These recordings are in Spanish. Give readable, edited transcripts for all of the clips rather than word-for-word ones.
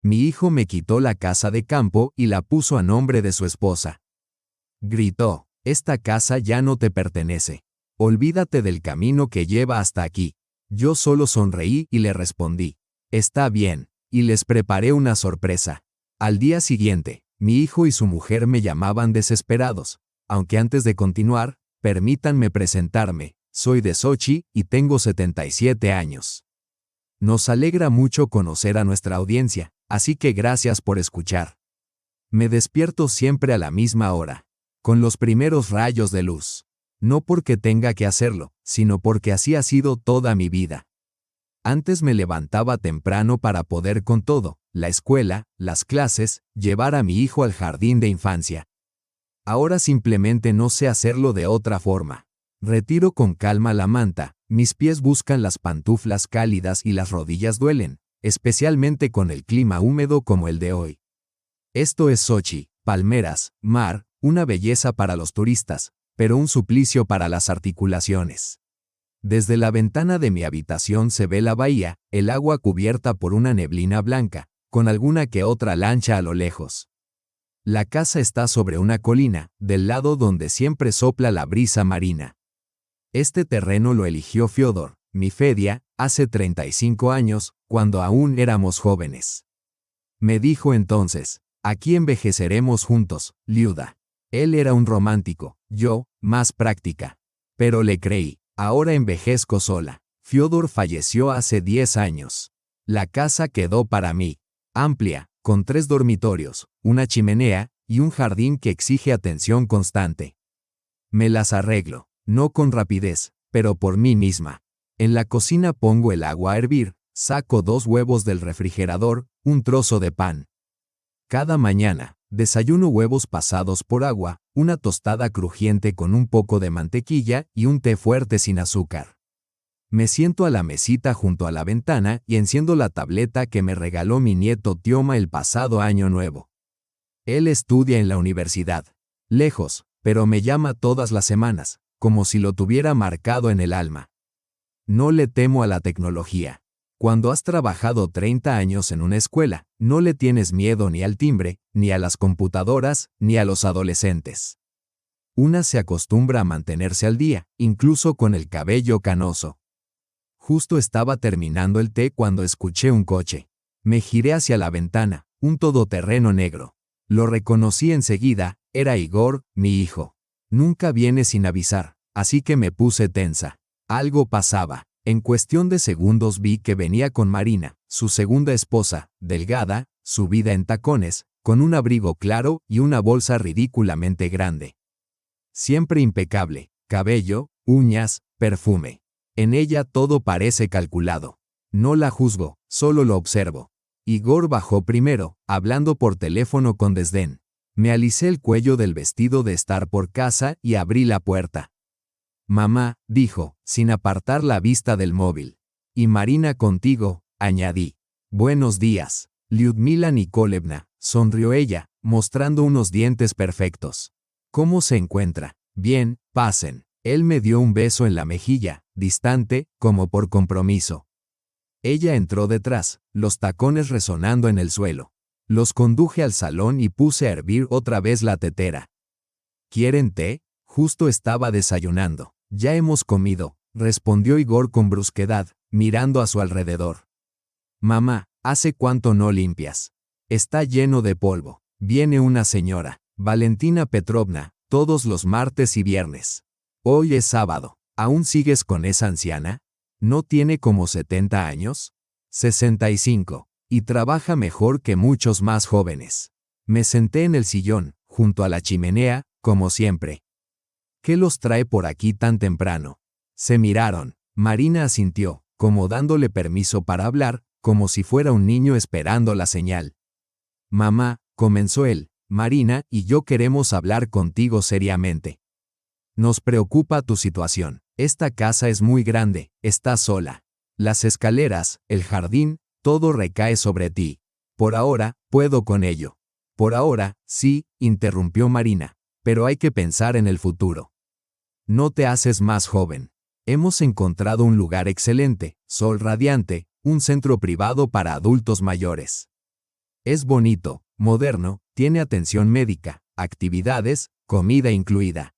Mi hijo me quitó la casa de campo y la puso a nombre de su esposa. Gritó, esta casa ya no te pertenece. Olvídate del camino que lleva hasta aquí. Yo solo sonreí y le respondí, está bien, y les preparé una sorpresa. Al día siguiente, mi hijo y su mujer me llamaban desesperados, aunque antes de continuar, permítanme presentarme, soy de Sochi y tengo 77 años. Nos alegra mucho conocer a nuestra audiencia, así que gracias por escuchar. Me despierto siempre a la misma hora, con los primeros rayos de luz. No porque tenga que hacerlo, sino porque así ha sido toda mi vida. Antes me levantaba temprano para poder con todo, la escuela, las clases, llevar a mi hijo al jardín de infancia. Ahora simplemente no sé hacerlo de otra forma. Retiro con calma la manta, mis pies buscan las pantuflas cálidas y las rodillas duelen, especialmente con el clima húmedo como el de hoy. Esto es Sochi, palmeras, mar, una belleza para los turistas, pero un suplicio para las articulaciones. Desde la ventana de mi habitación se ve la bahía, el agua cubierta por una neblina blanca, con alguna que otra lancha a lo lejos. La casa está sobre una colina, del lado donde siempre sopla la brisa marina. Este terreno lo eligió Fyodor, mi Fedia, hace 35 años, cuando aún éramos jóvenes. Me dijo entonces, aquí envejeceremos juntos, Liuda. Él era un romántico, yo, más práctica. Pero le creí, ahora envejezco sola. Fyodor falleció hace 10 años. La casa quedó para mí, amplia, con 3 dormitorios, una chimenea y un jardín que exige atención constante. Me las arreglo, no con rapidez, pero por mí misma. En la cocina pongo el agua a hervir, saco 2 huevos del refrigerador, un trozo de pan. Cada mañana, desayuno huevos pasados por agua, una tostada crujiente con un poco de mantequilla y un té fuerte sin azúcar. Me siento a la mesita junto a la ventana y enciendo la tableta que me regaló mi nieto Tioma el pasado año nuevo. Él estudia en la universidad. Lejos, pero me llama todas las semanas, como si lo tuviera marcado en el alma. No le temo a la tecnología. Cuando has trabajado 30 años en una escuela, no le tienes miedo ni al timbre, ni a las computadoras, ni a los adolescentes. Una se acostumbra a mantenerse al día, incluso con el cabello canoso. Justo estaba terminando el té cuando escuché un coche. Me giré hacia la ventana, un todoterreno negro. Lo reconocí enseguida, era Igor, mi hijo. Nunca viene sin avisar, así que me puse tensa. Algo pasaba. En cuestión de segundos vi que venía con Marina, su segunda esposa, delgada, subida en tacones, con un abrigo claro y una bolsa ridículamente grande. Siempre impecable, cabello, uñas, perfume. En ella todo parece calculado. No la juzgo, solo lo observo. Igor bajó primero, hablando por teléfono con desdén. Me alisé el cuello del vestido de estar por casa y abrí la puerta. Mamá, dijo, sin apartar la vista del móvil. Y Marina contigo, añadí. Buenos días, Lyudmila Nikolevna, sonrió ella, mostrando unos dientes perfectos. ¿Cómo se encuentra? Bien, pasen. Él me dio un beso en la mejilla, distante, como por compromiso. Ella entró detrás, los tacones resonando en el suelo. Los conduje al salón y puse a hervir otra vez la tetera. ¿Quieren té? Justo estaba desayunando. Ya hemos comido, respondió Igor con brusquedad, mirando a su alrededor. Mamá, ¿hace cuánto no limpias? Está lleno de polvo. Viene una señora, Valentina Petrovna, todos los martes y viernes. Hoy es sábado. ¿Aún sigues con esa anciana? ¿No tiene como 70 años? 65. Y trabaja mejor que muchos más jóvenes. Me senté en el sillón, junto a la chimenea, como siempre. ¿Qué los trae por aquí tan temprano? Se miraron. Marina asintió, como dándole permiso para hablar, como si fuera un niño esperando la señal. Mamá, comenzó él, Marina y yo queremos hablar contigo seriamente. Nos preocupa tu situación. Esta casa es muy grande, estás sola. Las escaleras, el jardín, todo recae sobre ti. Por ahora, puedo con ello. Por ahora, sí, interrumpió Marina, pero hay que pensar en el futuro. No te haces más joven. Hemos encontrado un lugar excelente, sol radiante, un centro privado para adultos mayores. Es bonito, moderno, tiene atención médica, actividades, comida incluida.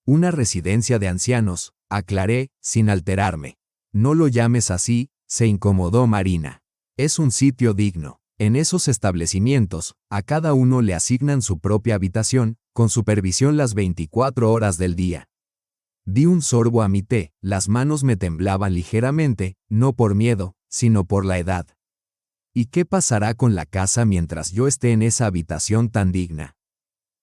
Una residencia de ancianos, aclaré, sin alterarme. No lo llames así, se incomodó Marina. Es un sitio digno. En esos establecimientos, a cada uno le asignan su propia habitación, con supervisión las 24 horas del día. Di un sorbo a mi té, las manos me temblaban ligeramente, no por miedo, sino por la edad. ¿Y qué pasará con la casa mientras yo esté en esa habitación tan digna?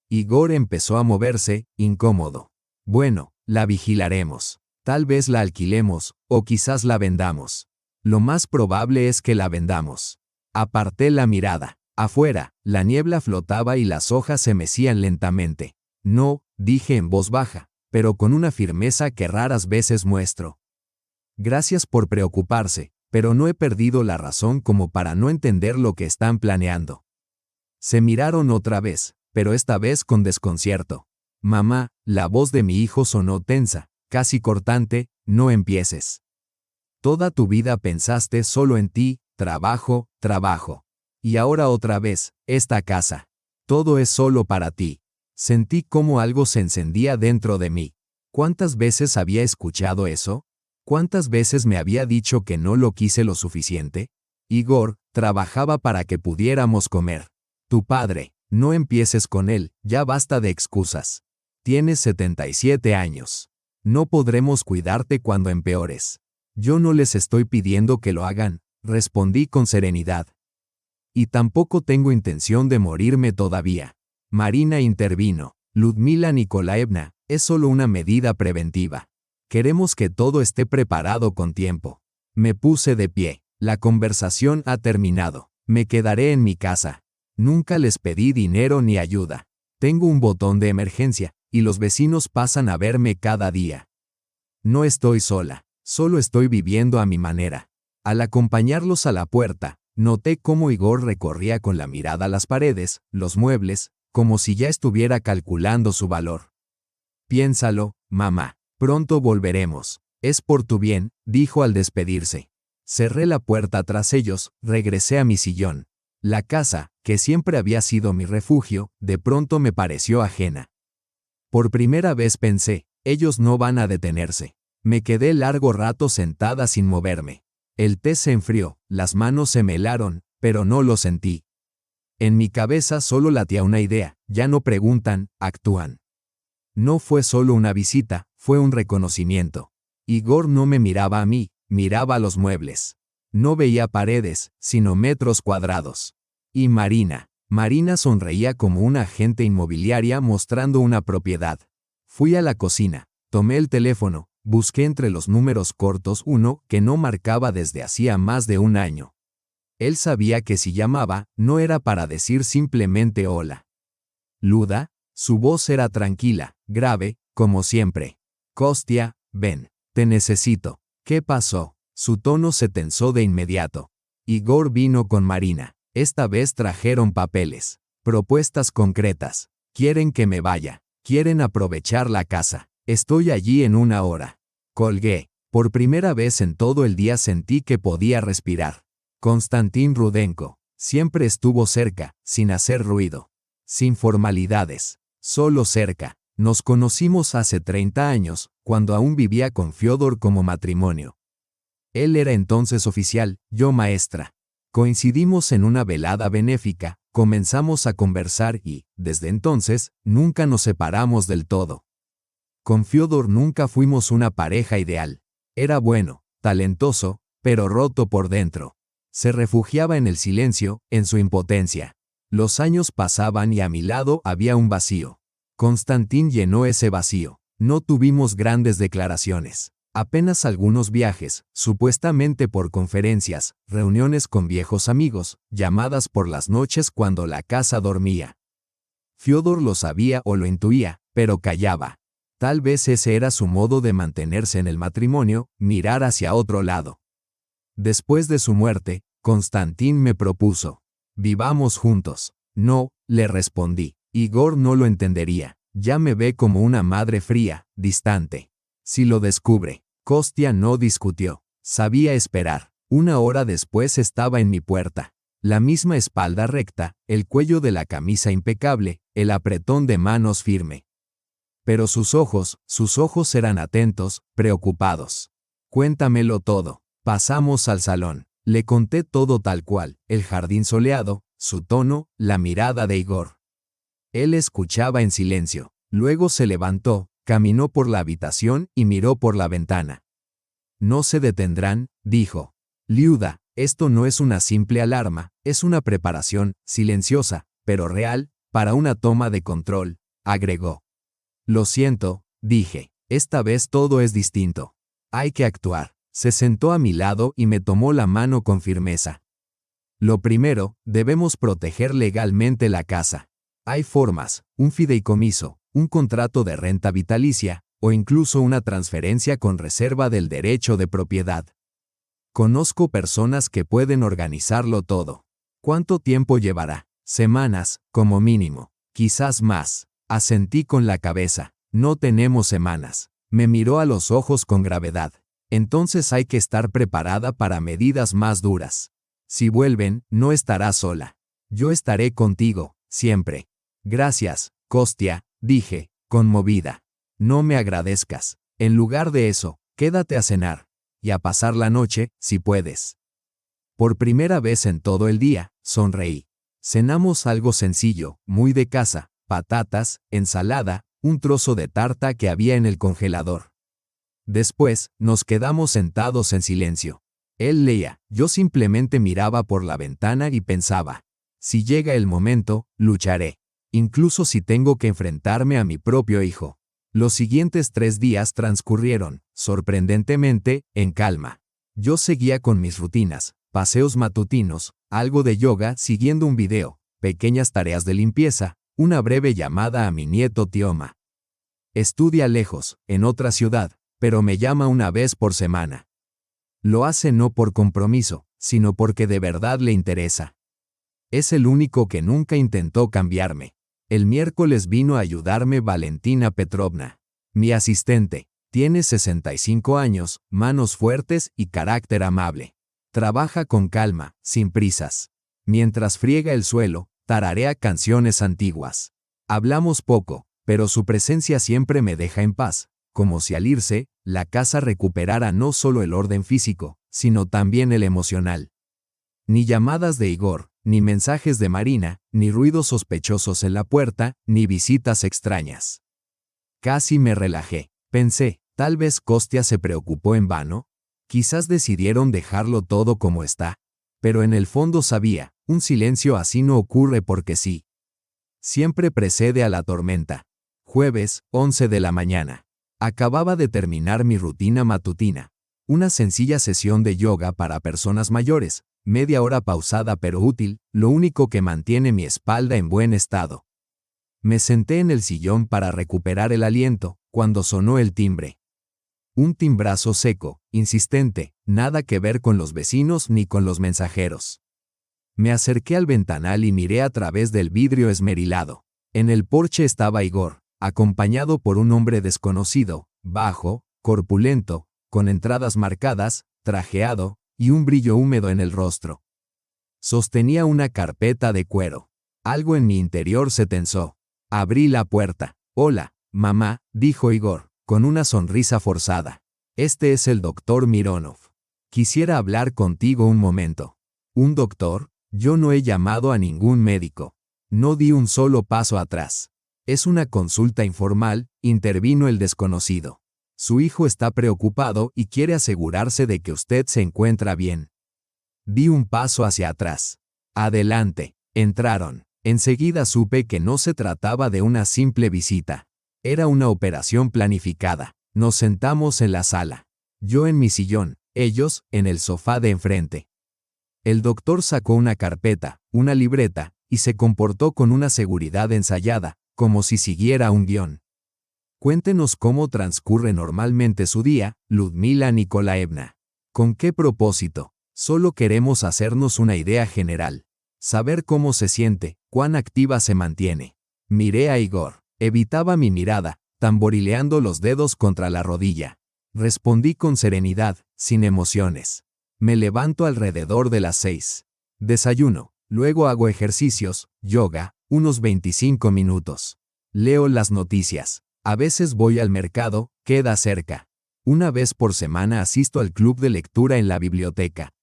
Igor empezó a moverse, incómodo. Bueno, la vigilaremos. Tal vez la alquilemos, o quizás la vendamos. Lo más probable es que la vendamos. Aparté la mirada. Afuera, la niebla flotaba y las hojas se mecían lentamente. No, dije en voz baja, pero con una firmeza que raras veces muestro. Gracias por preocuparse, pero no he perdido la razón como para no entender lo que están planeando. Se miraron otra vez, pero esta vez con desconcierto. Mamá, la voz de mi hijo sonó tensa, casi cortante, no empieces. Toda tu vida pensaste solo en ti, trabajo, trabajo. Y ahora otra vez, esta casa. Todo es solo para ti. Sentí como algo se encendía dentro de mí. ¿Cuántas veces había escuchado eso? ¿Cuántas veces me había dicho que no lo quise lo suficiente? Igor, trabajaba para que pudiéramos comer. Tu padre, no empieces con él, ya basta de excusas. Tienes 77 años. No podremos cuidarte cuando empeores. Yo no les estoy pidiendo que lo hagan, respondí con serenidad. Y tampoco tengo intención de morirme todavía. Marina intervino. Ludmila Nikolaevna, es solo una medida preventiva. Queremos que todo esté preparado con tiempo. Me puse de pie. La conversación ha terminado. Me quedaré en mi casa. Nunca les pedí dinero ni ayuda. Tengo un botón de emergencia, y los vecinos pasan a verme cada día. No estoy sola. Solo estoy viviendo a mi manera. Al acompañarlos a la puerta, noté cómo Igor recorría con la mirada las paredes, los muebles, como si ya estuviera calculando su valor. Piénsalo, mamá. Pronto volveremos. Es por tu bien, dijo al despedirse. Cerré la puerta tras ellos, regresé a mi sillón. La casa, que siempre había sido mi refugio, de pronto me pareció ajena. Por primera vez pensé, ellos no van a detenerse. Me quedé largo rato sentada sin moverme. El té se enfrió, las manos se me helaron, pero no lo sentí. En mi cabeza solo latía una idea, ya no preguntan, actúan. No fue solo una visita, fue un reconocimiento. Igor no me miraba a mí, miraba a los muebles. No veía paredes, sino metros cuadrados. Y Marina sonreía como una agente inmobiliaria mostrando una propiedad. Fui a la cocina, tomé el teléfono, busqué entre los números cortos uno que no marcaba desde hacía más de un año. Él sabía que si llamaba, no era para decir simplemente hola. Luda, su voz era tranquila, grave, como siempre. Kostia, ven, te necesito. ¿Qué pasó? Su tono se tensó de inmediato. Igor vino con Marina. Esta vez trajeron papeles, propuestas concretas. Quieren que me vaya, quieren aprovechar la casa. Estoy allí en una hora. Colgué. Por primera vez en todo el día sentí que podía respirar. Konstantin Rudenko. Siempre estuvo cerca, sin hacer ruido. Sin formalidades. Solo cerca. Nos conocimos hace 30 años, cuando aún vivía con Fyodor como matrimonio. Él era entonces oficial, yo maestra. Coincidimos en una velada benéfica, comenzamos a conversar y, desde entonces, nunca nos separamos del todo. Con Fyodor nunca fuimos una pareja ideal. Era bueno, talentoso, pero roto por dentro. Se refugiaba en el silencio, en su impotencia. Los años pasaban y a mi lado había un vacío. Konstantin llenó ese vacío. No tuvimos grandes declaraciones. Apenas algunos viajes, supuestamente por conferencias, reuniones con viejos amigos, llamadas por las noches cuando la casa dormía. Fyodor lo sabía o lo intuía, pero callaba. Tal vez ese era su modo de mantenerse en el matrimonio, mirar hacia otro lado. Después de su muerte, Konstantin me propuso: vivamos juntos. No, le respondí. Igor no lo entendería. Ya me ve como una madre fría, distante. Si lo descubre. Kostia no discutió. Sabía esperar. Una hora después estaba en mi puerta. La misma espalda recta, el cuello de la camisa impecable, el apretón de manos firme. Pero sus ojos eran atentos, preocupados. Cuéntamelo todo. Pasamos al salón. Le conté todo tal cual, el jardín soleado, su tono, la mirada de Igor. Él escuchaba en silencio. Luego se levantó, caminó por la habitación y miró por la ventana. No se detendrán, dijo. Liuda, esto no es una simple alarma, es una preparación, silenciosa, pero real, para una toma de control, agregó. Lo siento, dije, esta vez todo es distinto. Hay que actuar. Se sentó a mi lado y me tomó la mano con firmeza. Lo primero, debemos proteger legalmente la casa. Hay formas, un fideicomiso, un contrato de renta vitalicia, o incluso una transferencia con reserva del derecho de propiedad. Conozco personas que pueden organizarlo todo. ¿Cuánto tiempo llevará? Semanas, como mínimo. Quizás más. Asentí con la cabeza. No tenemos semanas. Me miró a los ojos con gravedad. Entonces hay que estar preparada para medidas más duras. Si vuelven, no estarás sola. Yo estaré contigo, siempre. Gracias, Kostya, dije, conmovida. No me agradezcas. En lugar de eso, quédate a cenar. Y a pasar la noche, si puedes. Por primera vez en todo el día, sonreí. Cenamos algo sencillo, muy de casa, patatas, ensalada, un trozo de tarta que había en el congelador. Después, nos quedamos sentados en silencio. Él leía, yo simplemente miraba por la ventana y pensaba, si llega el momento, lucharé. Incluso si tengo que enfrentarme a mi propio hijo. Los siguientes 3 días transcurrieron, sorprendentemente, en calma. Yo seguía con mis rutinas, paseos matutinos, algo de yoga siguiendo un video, pequeñas tareas de limpieza, una breve llamada a mi nieto Tioma. Estudia lejos, en otra ciudad, pero me llama una vez por semana. Lo hace no por compromiso, sino porque de verdad le interesa. Es el único que nunca intentó cambiarme. El miércoles vino a ayudarme Valentina Petrovna. Mi asistente. Tiene 65 años, manos fuertes y carácter amable. Trabaja con calma, sin prisas. Mientras friega el suelo, tararea canciones antiguas. Hablamos poco, pero su presencia siempre me deja en paz, como si al irse, la casa recuperara no solo el orden físico, sino también el emocional. Ni llamadas de Igor, ni mensajes de Marina, ni ruidos sospechosos en la puerta, ni visitas extrañas. Casi me relajé. Pensé, tal vez Kostya se preocupó en vano. Quizás decidieron dejarlo todo como está. Pero en el fondo sabía, un silencio así no ocurre porque sí. Siempre precede a la tormenta. Jueves, 11 de la mañana. Acababa de terminar mi rutina matutina. Una sencilla sesión de yoga para personas mayores, media hora pausada pero útil, lo único que mantiene mi espalda en buen estado. Me senté en el sillón para recuperar el aliento, cuando sonó el timbre. Un timbrazo seco, insistente, nada que ver con los vecinos ni con los mensajeros. Me acerqué al ventanal y miré a través del vidrio esmerilado. En el porche estaba Igor, acompañado por un hombre desconocido, bajo, corpulento, con entradas marcadas, trajeado, y un brillo húmedo en el rostro. Sostenía una carpeta de cuero. Algo en mi interior se tensó. Abrí la puerta. Hola, mamá, dijo Igor, con una sonrisa forzada. Este es el doctor Mironov. Quisiera hablar contigo un momento. ¿Un doctor? Yo no he llamado a ningún médico. No di un solo paso atrás. Es una consulta informal, intervino el desconocido. Su hijo está preocupado y quiere asegurarse de que usted se encuentra bien. Di un paso hacia atrás. Adelante. Entraron. Enseguida supe que no se trataba de una simple visita. Era una operación planificada. Nos sentamos en la sala. Yo en mi sillón, ellos en el sofá de enfrente. El doctor sacó una carpeta, una libreta, y se comportó con una seguridad ensayada, como si siguiera un guión. Cuéntenos cómo transcurre normalmente su día, Ludmila Nikolaevna. ¿Con qué propósito? Solo queremos hacernos una idea general. Saber cómo se siente, cuán activa se mantiene. Miré a Igor. Evitaba mi mirada, tamborileando los dedos contra la rodilla. Respondí con serenidad, sin emociones. Me levanto alrededor de las 6. Desayuno. Luego hago ejercicios, yoga, unos 25 minutos. Leo las noticias. A veces voy al mercado, queda cerca. Una vez por semana asisto al club de lectura en la biblioteca.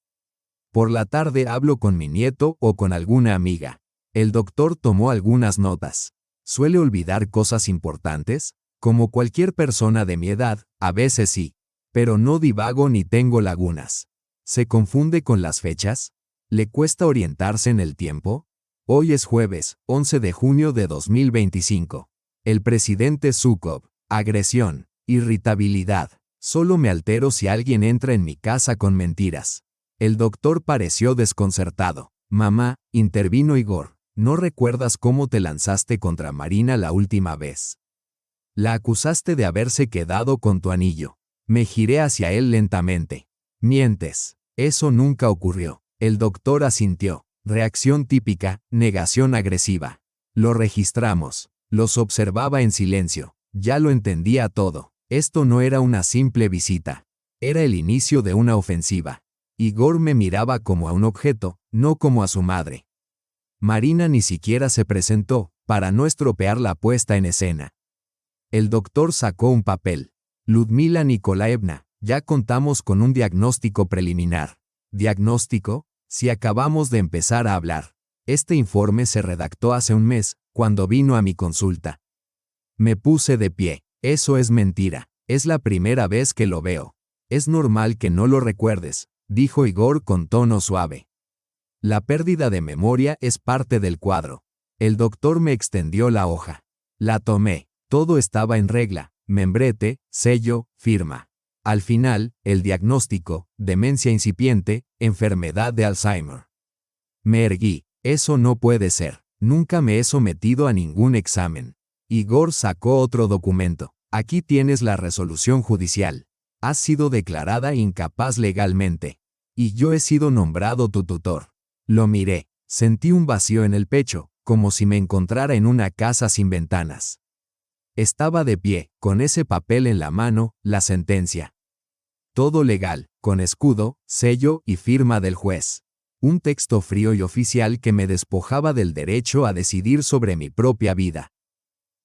Por la tarde hablo con mi nieto o con alguna amiga. El doctor tomó algunas notas. ¿Suele olvidar cosas importantes? Como cualquier persona de mi edad, a veces sí. Pero no divago ni tengo lagunas. ¿Se confunde con las fechas? ¿Le cuesta orientarse en el tiempo? Hoy es jueves, 11 de junio de 2025. El presidente Zhukov. Agresión. Irritabilidad. Solo me altero si alguien entra en mi casa con mentiras. El doctor pareció desconcertado. Mamá, intervino Igor, ¿no recuerdas cómo te lanzaste contra Marina la última vez? La acusaste de haberse quedado con tu anillo. Me giré hacia él lentamente. Mientes. Eso nunca ocurrió. El doctor asintió. Reacción típica, negación agresiva. Lo registramos. Los observaba en silencio. Ya lo entendía todo. Esto no era una simple visita. Era el inicio de una ofensiva. Igor me miraba como a un objeto, no como a su madre. Marina ni siquiera se presentó, para no estropear la puesta en escena. El doctor sacó un papel. Ludmila Nikolaevna, ya contamos con un diagnóstico preliminar. ¿Diagnóstico? Si acabamos de empezar a hablar. Este informe se redactó hace un mes, cuando vino a mi consulta. Me puse de pie. Eso es mentira. Es la primera vez que lo veo. Es normal que no lo recuerdes, dijo Igor con tono suave. La pérdida de memoria es parte del cuadro. El doctor me extendió la hoja. La tomé. Todo estaba en regla. Membrete, sello, firma. Al final, el diagnóstico, demencia incipiente, enfermedad de Alzheimer. Me erguí. Eso no puede ser. Nunca me he sometido a ningún examen. Igor sacó otro documento. Aquí tienes la resolución judicial. Has sido declarada incapaz legalmente. Y yo he sido nombrado tu tutor. Lo miré. Sentí un vacío en el pecho, como si me encontrara en una casa sin ventanas. Estaba de pie, con ese papel en la mano, la sentencia. Todo legal, con escudo, sello y firma del juez. Un texto frío y oficial que me despojaba del derecho a decidir sobre mi propia vida.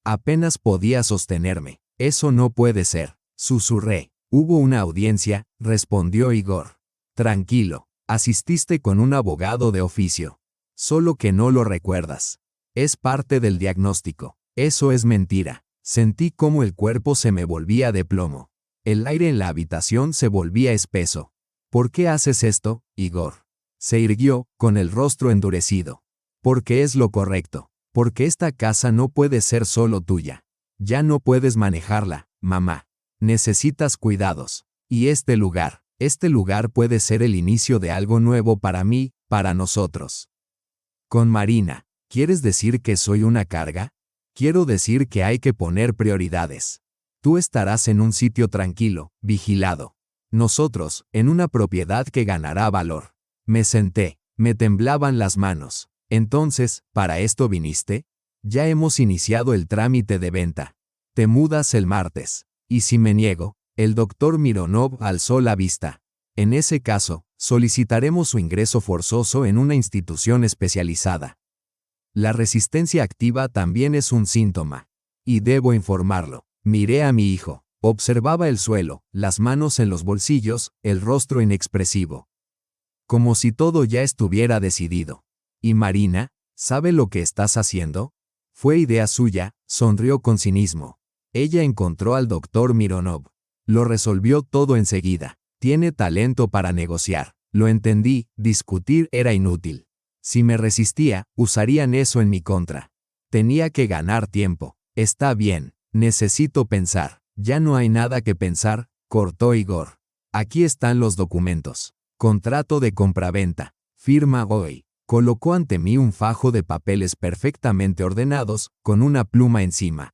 Apenas podía sostenerme. Eso no puede ser, susurré. Hubo una audiencia, respondió Igor. Tranquilo, asististe con un abogado de oficio. Solo que no lo recuerdas. Es parte del diagnóstico. Eso es mentira. Sentí cómo el cuerpo se me volvía de plomo. El aire en la habitación se volvía espeso. ¿Por qué haces esto, Igor? Se irguió, con el rostro endurecido. Porque es lo correcto. Porque esta casa no puede ser solo tuya. Ya no puedes manejarla, mamá. Necesitas cuidados. Y este lugar puede ser el inicio de algo nuevo para mí, para nosotros. Con Marina, ¿quieres decir que soy una carga? Quiero decir que hay que poner prioridades. Tú estarás en un sitio tranquilo, vigilado. Nosotros, en una propiedad que ganará valor. Me senté, me temblaban las manos. Entonces, ¿para esto viniste? Ya hemos iniciado el trámite de venta. Te mudas el martes. Y si me niego, el doctor Mironov alzó la vista. En ese caso, solicitaremos su ingreso forzoso en una institución especializada. La resistencia activa también es un síntoma. Y debo informarlo. Miré a mi hijo. Observaba el suelo, las manos en los bolsillos, el rostro inexpresivo. Como si todo ya estuviera decidido. ¿Y Marina? ¿Sabe lo que estás haciendo? Fue idea suya, sonrió con cinismo. Ella encontró al doctor Mironov. Lo resolvió todo enseguida. Tiene talento para negociar. Lo entendí, discutir era inútil. Si me resistía, usarían eso en mi contra. Tenía que ganar tiempo. Está bien, necesito pensar. Ya no hay nada que pensar, cortó Igor. Aquí están los documentos. Contrato de compraventa. Firma hoy. Colocó ante mí un fajo de papeles perfectamente ordenados, con una pluma encima.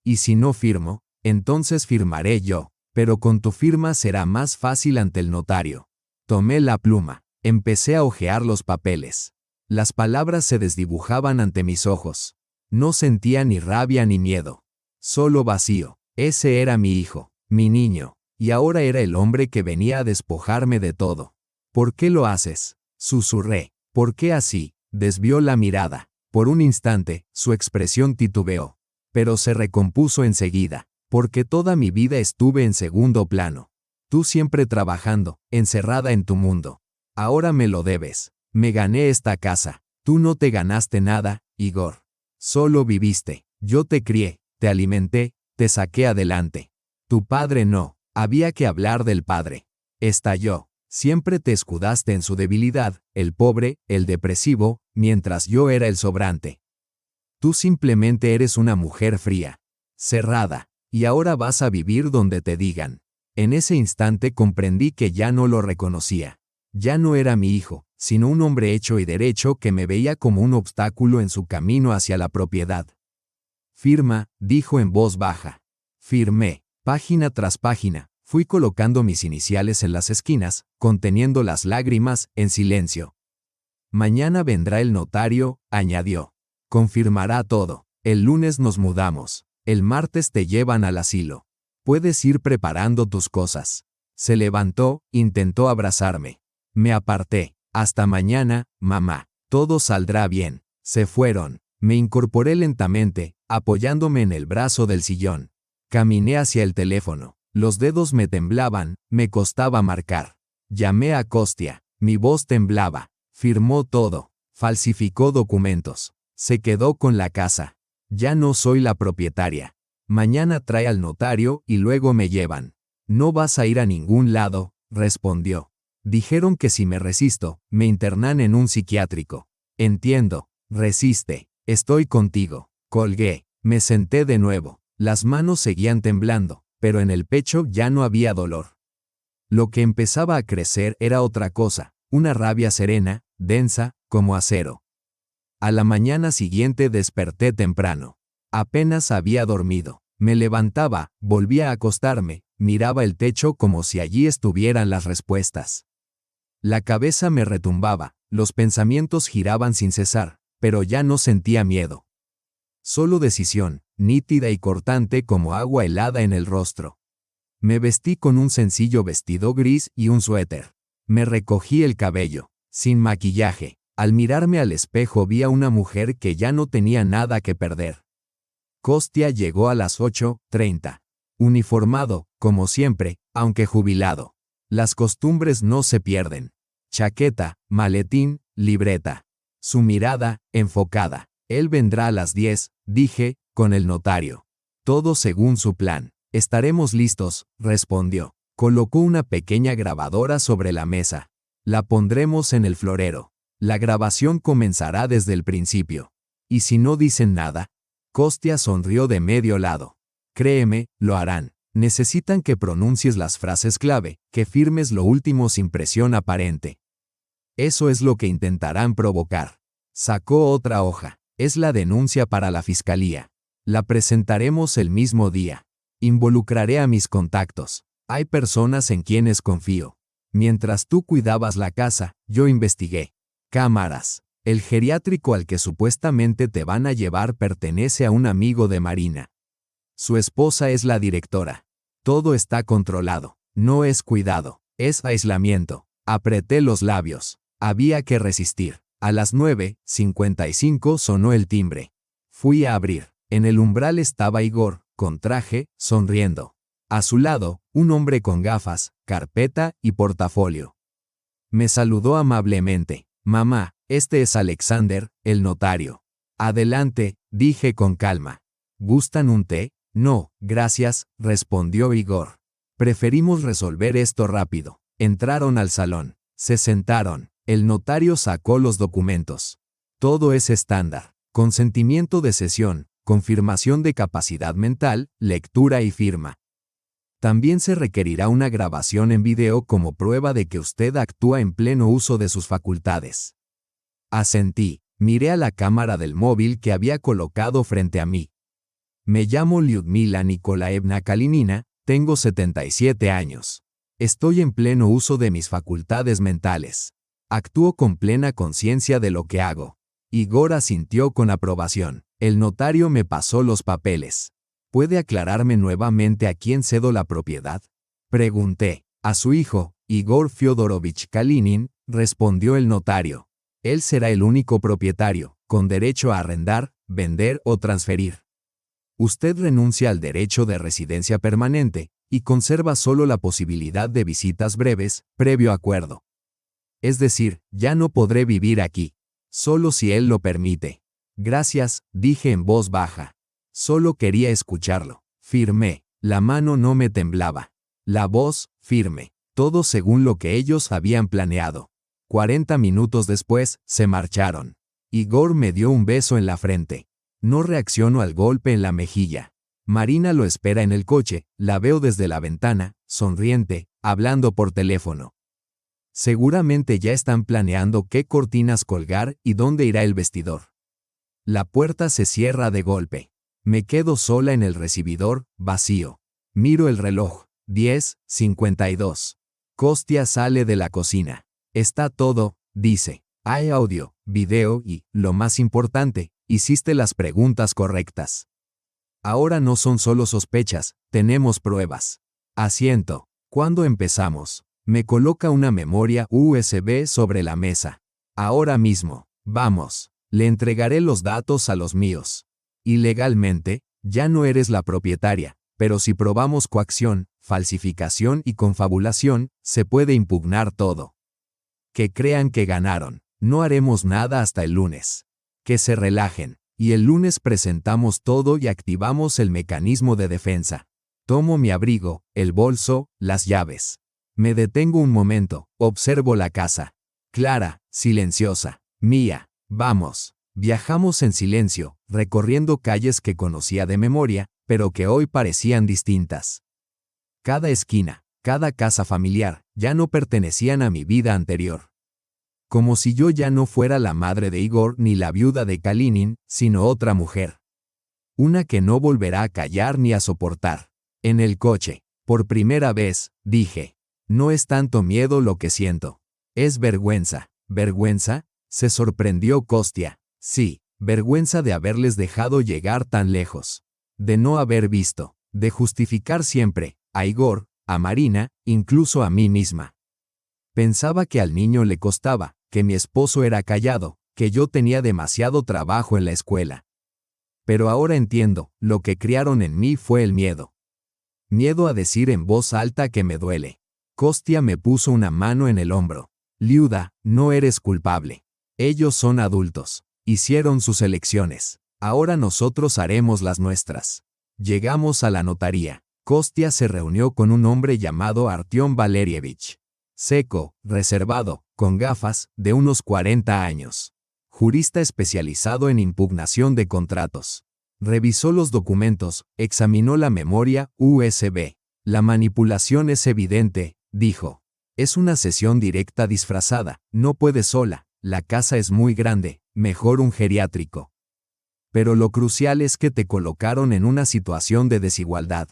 Y si no firmo, entonces firmaré yo, pero con tu firma será más fácil ante el notario. Tomé la pluma, empecé a hojear los papeles. Las palabras se desdibujaban ante mis ojos. No sentía ni rabia ni miedo. Solo vacío. Ese era mi hijo, mi niño, y ahora era el hombre que venía a despojarme de todo. ¿Por qué lo haces? Susurré. ¿Por qué así? Desvió la mirada. Por un instante, su expresión titubeó. Pero se recompuso enseguida, porque toda mi vida estuve en segundo plano. Tú siempre trabajando, encerrada en tu mundo. Ahora me lo debes. Me gané esta casa. Tú no te ganaste nada, Igor. Solo viviste. Yo te crié, te alimenté, te saqué adelante. Tu padre no. Había que hablar del padre. Estalló. Siempre te escudaste en su debilidad, el pobre, el depresivo, mientras yo era el sobrante. Tú simplemente eres una mujer fría, cerrada, y ahora vas a vivir donde te digan. En ese instante comprendí que ya no lo reconocía. Ya no era mi hijo, sino un hombre hecho y derecho que me veía como un obstáculo en su camino hacia la propiedad. Firma, dijo en voz baja. Firmé, página tras página. Fui colocando mis iniciales en las esquinas, conteniendo las lágrimas, en silencio. Mañana vendrá el notario, añadió. Confirmará todo. El lunes nos mudamos. El martes te llevan al asilo. Puedes ir preparando tus cosas. Se levantó, intentó abrazarme. Me aparté. Hasta mañana, mamá. Todo saldrá bien. Se fueron. Me incorporé lentamente, apoyándome en el brazo del sillón. Caminé hacia el teléfono. Los dedos me temblaban, me costaba marcar. Llamé a Kostia. Mi voz temblaba. Firmó todo. Falsificó documentos. Se quedó con la casa. Ya no soy la propietaria. Mañana trae al notario y luego me llevan. No vas a ir a ningún lado, respondió. Dijeron que si me resisto, me internan en un psiquiátrico. Entiendo. Resiste. Estoy contigo. Colgué. Me senté de nuevo. Las manos seguían temblando, pero en el pecho ya no había dolor. Lo que empezaba a crecer era otra cosa, una rabia serena, densa, como acero. A la mañana siguiente desperté temprano. Apenas había dormido. Me levantaba, volvía a acostarme, miraba el techo como si allí estuvieran las respuestas. La cabeza me retumbaba, los pensamientos giraban sin cesar, pero ya no sentía miedo. Solo decisión, nítida y cortante como agua helada en el rostro. Me vestí con un sencillo vestido gris y un suéter. Me recogí el cabello, sin maquillaje. Al mirarme al espejo vi a una mujer que ya no tenía nada que perder. Kostia llegó a las 8:30. Uniformado, como siempre, aunque jubilado. Las costumbres no se pierden. Chaqueta, maletín, libreta. Su mirada, enfocada. Él vendrá a las 10, dije, con el notario. Todo según su plan. Estaremos listos, respondió. Colocó una pequeña grabadora sobre la mesa. La pondremos en el florero. La grabación comenzará desde el principio. ¿Y si no dicen nada? Kostia sonrió de medio lado. Créeme, lo harán. Necesitan que pronuncies las frases clave, que firmes lo último sin presión aparente. Eso es lo que intentarán provocar. Sacó otra hoja. Es la denuncia para la fiscalía. La presentaremos el mismo día. Involucraré a mis contactos. Hay personas en quienes confío. Mientras tú cuidabas la casa, yo investigué. Cámaras. El geriátrico al que supuestamente te van a llevar pertenece a un amigo de Marina. Su esposa es la directora. Todo está controlado. No es cuidado. Es aislamiento. Apreté los labios. Había que resistir. A las 9:55 sonó el timbre. Fui a abrir. En el umbral estaba Igor, con traje, sonriendo. A su lado, un hombre con gafas, carpeta y portafolio. Me saludó amablemente. Mamá, este es Alexander, el notario. Adelante, dije con calma. ¿Gustan un té? No, gracias, respondió Igor. Preferimos resolver esto rápido. Entraron al salón. Se sentaron. El notario sacó los documentos. Todo es estándar. Consentimiento de cesión, confirmación de capacidad mental, lectura y firma. También se requerirá una grabación en video como prueba de que usted actúa en pleno uso de sus facultades. Asentí. Miré a la cámara del móvil que había colocado frente a mí. Me llamo Lyudmila Nikolaevna Kalinina, tengo 77 años. Estoy en pleno uso de mis facultades mentales. Actúo con plena conciencia de lo que hago. Igor asintió con aprobación. El notario me pasó los papeles. ¿Puede aclararme nuevamente a quién cedo la propiedad? Pregunté. A su hijo, Igor Fyodorovich Kalinin, respondió el notario. Él será el único propietario, con derecho a arrendar, vender o transferir. Usted renuncia al derecho de residencia permanente y conserva solo la posibilidad de visitas breves, previo acuerdo. Es decir, ya no podré vivir aquí, solo si él lo permite. Gracias, dije en voz baja. Solo quería escucharlo. Firmé. La mano no me temblaba. La voz, firme. Todo según lo que ellos habían planeado. 40 minutos después, se marcharon. Igor me dio un beso en la frente. No reacciono al golpe en la mejilla. Marina lo espera en el coche, la veo desde la ventana, sonriente, hablando por teléfono. Seguramente ya están planeando qué cortinas colgar y dónde irá el vestidor. La puerta se cierra de golpe. Me quedo sola en el recibidor, vacío. Miro el reloj. 10:52. Kostya sale de la cocina. Está todo, dice. Hay audio, video y, lo más importante, hiciste las preguntas correctas. Ahora no son solo sospechas, tenemos pruebas. Asiento. ¿Cuándo empezamos? Me coloca una memoria USB sobre la mesa. Ahora mismo. Vamos. Le entregaré los datos a los míos. Ilegalmente, ya no eres la propietaria, pero si probamos coacción, falsificación y confabulación, se puede impugnar todo. Que crean que ganaron. No haremos nada hasta el lunes. Que se relajen. Y el lunes presentamos todo y activamos el mecanismo de defensa. Tomo mi abrigo, el bolso, las llaves. Me detengo un momento, observo la casa. Clara, silenciosa. Mía. Vamos. Viajamos en silencio, recorriendo calles que conocía de memoria, pero que hoy parecían distintas. Cada esquina, cada casa familiar, ya no pertenecían a mi vida anterior. Como si yo ya no fuera la madre de Igor ni la viuda de Kalinin, sino otra mujer. Una que no volverá a callar ni a soportar. En el coche, por primera vez, dije, no es tanto miedo lo que siento. Es vergüenza. ¿Vergüenza? Se sorprendió Kostya. Sí, vergüenza de haberles dejado llegar tan lejos. De no haber visto, de justificar siempre, a Igor, a Marina, incluso a mí misma. Pensaba que al niño le costaba, que mi esposo era callado, que yo tenía demasiado trabajo en la escuela. Pero ahora entiendo, lo que criaron en mí fue el miedo. Miedo a decir en voz alta que me duele. Kostya me puso una mano en el hombro. Liuda, no eres culpable. Ellos son adultos. Hicieron sus elecciones. Ahora nosotros haremos las nuestras. Llegamos a la notaría. Kostya se reunió con un hombre llamado Artyom Valerievich. Seco, reservado, con gafas, de unos 40 años. Jurista especializado en impugnación de contratos. Revisó los documentos, examinó la memoria USB. La manipulación es evidente, dijo. Es una sesión directa disfrazada, no puede sola, la casa es muy grande, mejor un geriátrico. Pero lo crucial es que te colocaron en una situación de desigualdad.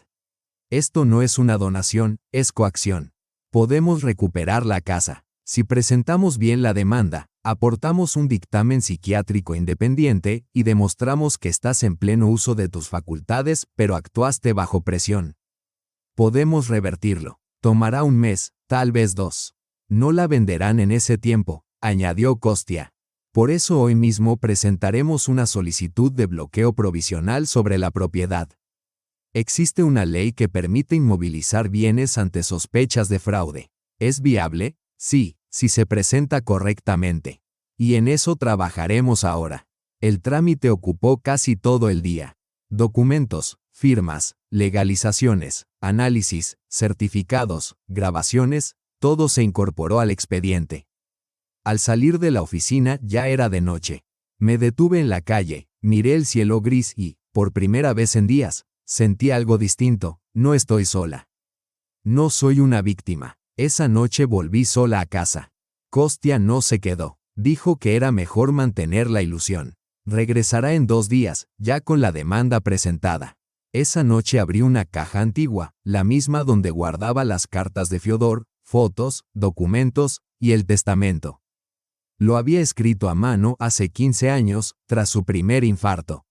Esto no es una donación, es coacción. Podemos recuperar la casa. Si presentamos bien la demanda, aportamos un dictamen psiquiátrico independiente y demostramos que estás en pleno uso de tus facultades, pero actuaste bajo presión. Podemos revertirlo. Tomará un mes, tal vez 2. No la venderán en ese tiempo, añadió Kostya. Por eso hoy mismo presentaremos una solicitud de bloqueo provisional sobre la propiedad. Existe una ley que permite inmovilizar bienes ante sospechas de fraude. ¿Es viable? Sí, si se presenta correctamente. Y en eso trabajaremos ahora. El trámite ocupó casi todo el día. Documentos, firmas, legalizaciones, análisis, certificados, grabaciones, todo se incorporó al expediente. Al salir de la oficina ya era de noche. Me detuve en la calle, miré el cielo gris y, por primera vez en días, sentí algo distinto. No estoy sola. No soy una víctima. Esa noche volví sola a casa. Kostya no se quedó. Dijo que era mejor mantener la ilusión. Regresará en 2 días, ya con la demanda presentada. Esa noche abrí una caja antigua, la misma donde guardaba las cartas de Fiodor, fotos, documentos y el testamento. Lo había escrito a mano hace 15 años, tras su primer infarto.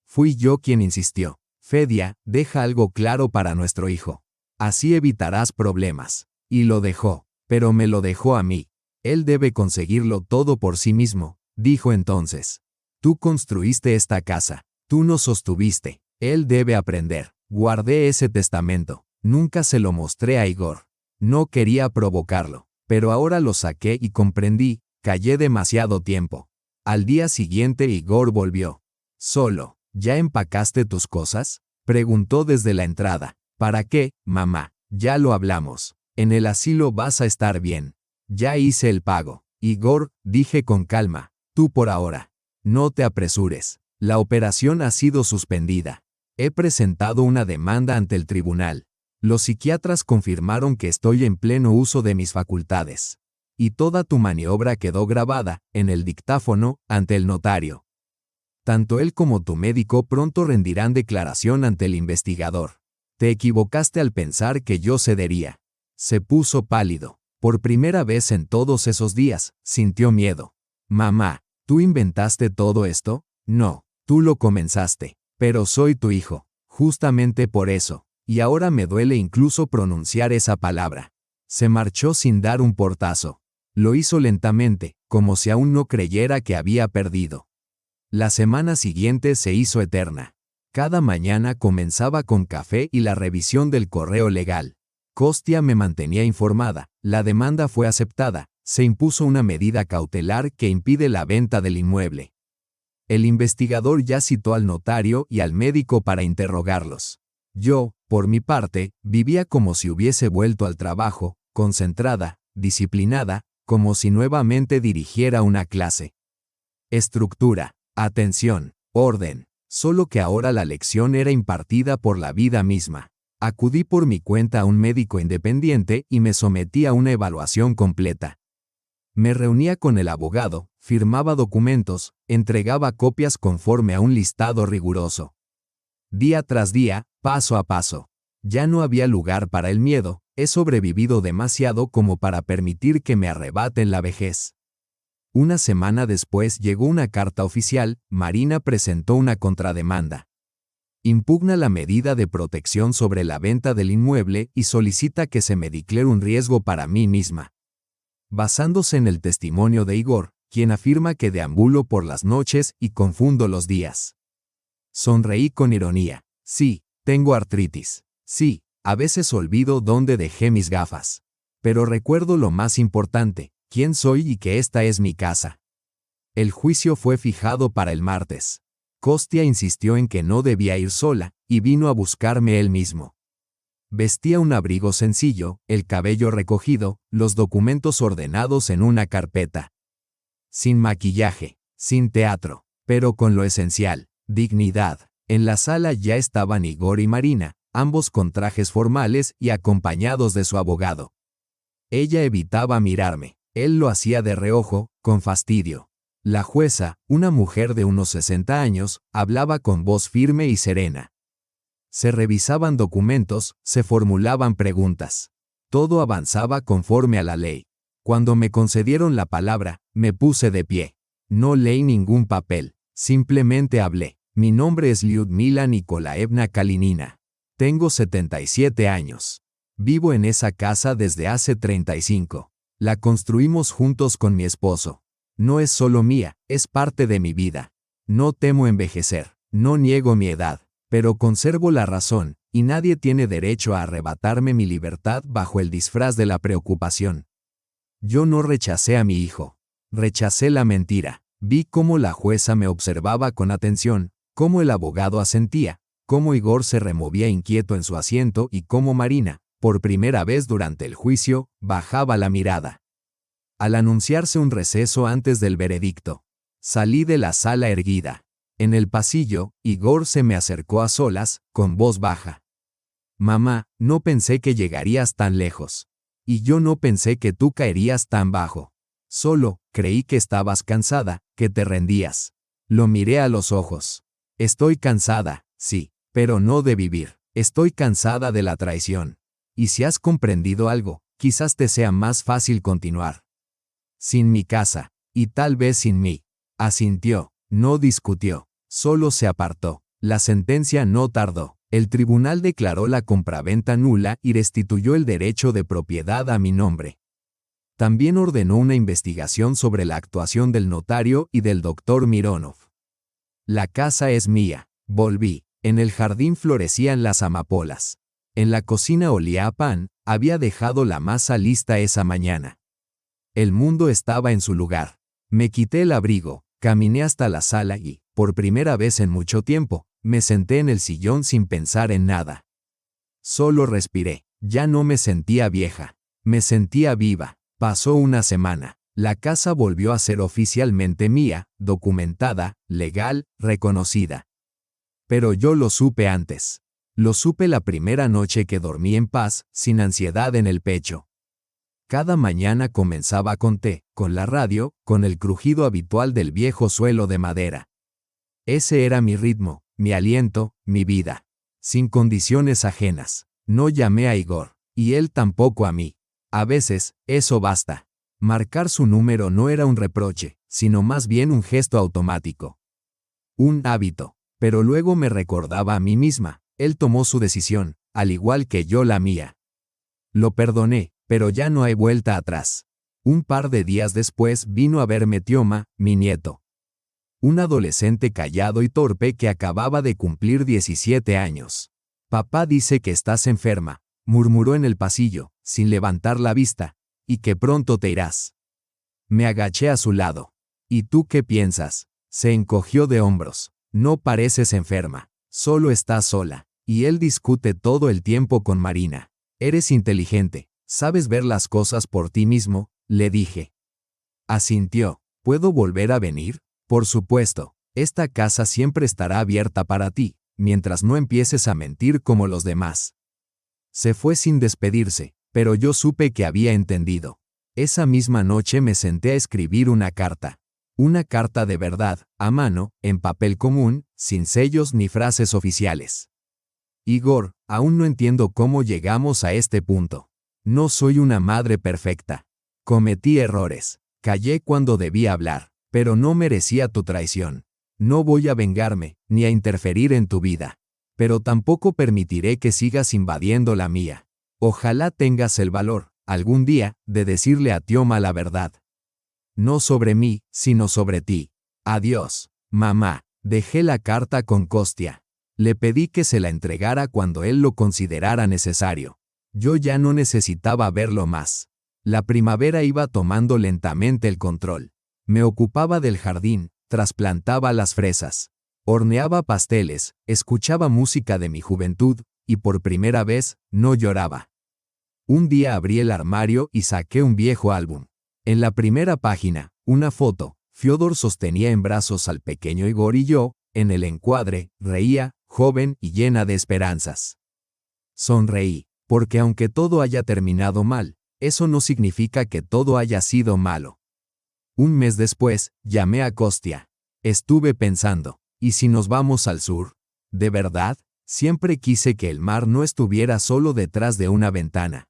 Fui yo quien insistió. Fedia, deja algo claro para nuestro hijo. Así evitarás problemas. Y lo dejó, pero me lo dejó a mí. Él debe conseguirlo todo por sí mismo, dijo entonces. Tú construiste esta casa, tú nos sostuviste, él debe aprender. Guardé ese testamento, nunca se lo mostré a Igor. No quería provocarlo, pero ahora lo saqué y comprendí, callé demasiado tiempo. Al día siguiente Igor volvió. Solo, ¿ya empacaste tus cosas?, preguntó desde la entrada. ¿Para qué, mamá? Ya lo hablamos. En el asilo vas a estar bien. Ya hice el pago. Igor, dije con calma, tú por ahora. No te apresures. La operación ha sido suspendida. He presentado una demanda ante el tribunal. Los psiquiatras confirmaron que estoy en pleno uso de mis facultades. Y toda tu maniobra quedó grabada, en el dictáfono, ante el notario. Tanto él como tu médico pronto rendirán declaración ante el investigador. Te equivocaste al pensar que yo cedería. Se puso pálido. Por primera vez en todos esos días, sintió miedo. Mamá, ¿tú inventaste todo esto? No, tú lo comenzaste. Pero soy tu hijo, justamente por eso. Y ahora me duele incluso pronunciar esa palabra. Se marchó sin dar un portazo. Lo hizo lentamente, como si aún no creyera que había perdido. La semana siguiente se hizo eterna. Cada mañana comenzaba con café y la revisión del correo legal. Kostya me mantenía informada, la demanda fue aceptada, se impuso una medida cautelar que impide la venta del inmueble. El investigador ya citó al notario y al médico para interrogarlos. Yo, por mi parte, vivía como si hubiese vuelto al trabajo, concentrada, disciplinada, como si nuevamente dirigiera una clase. Estructura, atención, orden, solo que ahora la lección era impartida por la vida misma. Acudí por mi cuenta a un médico independiente y me sometí a una evaluación completa. Me reunía con el abogado, firmaba documentos, entregaba copias conforme a un listado riguroso. Día tras día, paso a paso. Ya no había lugar para el miedo, he sobrevivido demasiado como para permitir que me arrebaten la vejez. Una semana después llegó una carta oficial, Marina presentó una contrademanda. Impugna la medida de protección sobre la venta del inmueble y solicita que se me declare un riesgo para mí misma. Basándose en el testimonio de Igor, quien afirma que deambulo por las noches y confundo los días. Sonreí con ironía. Sí, tengo artritis. Sí, a veces olvido dónde dejé mis gafas. Pero recuerdo lo más importante, quién soy y que esta es mi casa. El juicio fue fijado para el martes. Kostya insistió en que no debía ir sola, y vino a buscarme él mismo. Vestía un abrigo sencillo, el cabello recogido, los documentos ordenados en una carpeta. Sin maquillaje, sin teatro, pero con lo esencial, dignidad. En la sala ya estaban Igor y Marina, ambos con trajes formales y acompañados de su abogado. Ella evitaba mirarme, él lo hacía de reojo, con fastidio. La jueza, una mujer de unos 60 años, hablaba con voz firme y serena. Se revisaban documentos, se formulaban preguntas. Todo avanzaba conforme a la ley. Cuando me concedieron la palabra, me puse de pie. No leí ningún papel, simplemente hablé. Mi nombre es Lyudmila Nikolaevna Kalinina. Tengo 77 años. Vivo en esa casa desde hace 35. La construimos juntos con mi esposo. No es solo mía, es parte de mi vida. No temo envejecer, no niego mi edad, pero conservo la razón, y nadie tiene derecho a arrebatarme mi libertad bajo el disfraz de la preocupación. Yo no rechacé a mi hijo. Rechacé la mentira. Vi cómo la jueza me observaba con atención, cómo el abogado asentía, cómo Igor se removía inquieto en su asiento y cómo Marina, por primera vez durante el juicio, bajaba la mirada. Al anunciarse un receso antes del veredicto, salí de la sala erguida. En el pasillo, Igor se me acercó a solas, con voz baja. Mamá, no pensé que llegarías tan lejos. Y yo no pensé que tú caerías tan bajo. Solo, creí que estabas cansada, que te rendías. Lo miré a los ojos. Estoy cansada, sí, pero no de vivir. Estoy cansada de la traición. Y si has comprendido algo, quizás te sea más fácil continuar. Sin mi casa, y tal vez sin mí. Asintió, no discutió, solo se apartó. La sentencia no tardó. El tribunal declaró la compraventa nula y restituyó el derecho de propiedad a mi nombre. También ordenó una investigación sobre la actuación del notario y del doctor Mironov. La casa es mía. Volví. En el jardín florecían las amapolas. En la cocina olía a pan, había dejado la masa lista esa mañana. El mundo estaba en su lugar. Me quité el abrigo, caminé hasta la sala y, por primera vez en mucho tiempo, me senté en el sillón sin pensar en nada. Solo respiré. Ya no me sentía vieja. Me sentía viva. Pasó una semana. La casa volvió a ser oficialmente mía, documentada, legal, reconocida. Pero yo lo supe antes. Lo supe la primera noche que dormí en paz, sin ansiedad en el pecho. Cada mañana comenzaba con té, con la radio, con el crujido habitual del viejo suelo de madera. Ese era mi ritmo, mi aliento, mi vida. Sin condiciones ajenas. No llamé a Igor, y él tampoco a mí. A veces, eso basta. Marcar su número no era un reproche, sino más bien un gesto automático. Un hábito. Pero luego me recordaba a mí misma, él tomó su decisión, al igual que yo la mía. Lo perdoné, pero ya no hay vuelta atrás. Un par de días después vino a verme Tioma, mi nieto. Un adolescente callado y torpe que acababa de cumplir 17 años. Papá dice que estás enferma, murmuró en el pasillo, sin levantar la vista, y que pronto te irás. Me agaché a su lado. ¿Y tú qué piensas? Se encogió de hombros. No pareces enferma, solo estás sola. Y él discute todo el tiempo con Marina. Eres inteligente, sabes ver las cosas por ti mismo, le dije. Asintió. ¿Puedo volver a venir? Por supuesto, esta casa siempre estará abierta para ti, mientras no empieces a mentir como los demás. Se fue sin despedirse, pero yo supe que había entendido. Esa misma noche me senté a escribir una carta. Una carta de verdad, a mano, en papel común, sin sellos ni frases oficiales. Igor, aún no entiendo cómo llegamos a este punto. No soy una madre perfecta. Cometí errores. Callé cuando debía hablar, pero no merecía tu traición. No voy a vengarme, ni a interferir en tu vida. Pero tampoco permitiré que sigas invadiendo la mía. Ojalá tengas el valor, algún día, de decirle a Tioma la verdad. No sobre mí, sino sobre ti. Adiós, mamá. Dejé la carta con Kostia. Le pedí que se la entregara cuando él lo considerara necesario. Yo ya no necesitaba verlo más. La primavera iba tomando lentamente el control. Me ocupaba del jardín, trasplantaba las fresas. Horneaba pasteles, escuchaba música de mi juventud, y por primera vez, no lloraba. Un día abrí el armario y saqué un viejo álbum. En la primera página, una foto. Fiodor sostenía en brazos al pequeño Igor y yo, en el encuadre, reía, joven y llena de esperanzas. Sonreí, porque aunque todo haya terminado mal, eso no significa que todo haya sido malo. Un mes después, llamé a Kostia. Estuve pensando, ¿y si nos vamos al sur? ¿De verdad? Siempre quise que el mar no estuviera solo detrás de una ventana,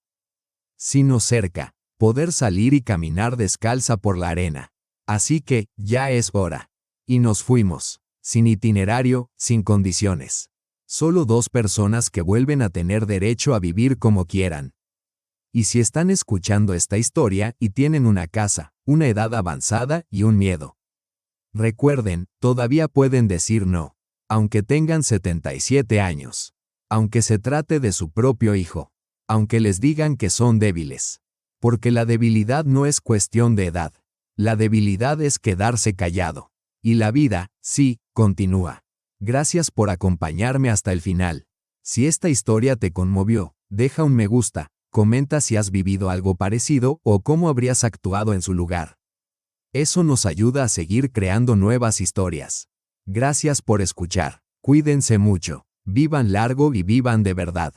sino cerca, poder salir y caminar descalza por la arena. Así que, ya es hora. Y nos fuimos, sin itinerario, sin condiciones. Solo dos personas que vuelven a tener derecho a vivir como quieran. Y si están escuchando esta historia y tienen una casa, una edad avanzada y un miedo, recuerden, todavía pueden decir no, aunque tengan 77 años, aunque se trate de su propio hijo, aunque les digan que son débiles. Porque la debilidad no es cuestión de edad. La debilidad es quedarse callado. Y la vida, sí, continúa. Gracias por acompañarme hasta el final. Si esta historia te conmovió, deja un me gusta, comenta si has vivido algo parecido o cómo habrías actuado en su lugar. Eso nos ayuda a seguir creando nuevas historias. Gracias por escuchar. Cuídense mucho. Vivan largo y vivan de verdad.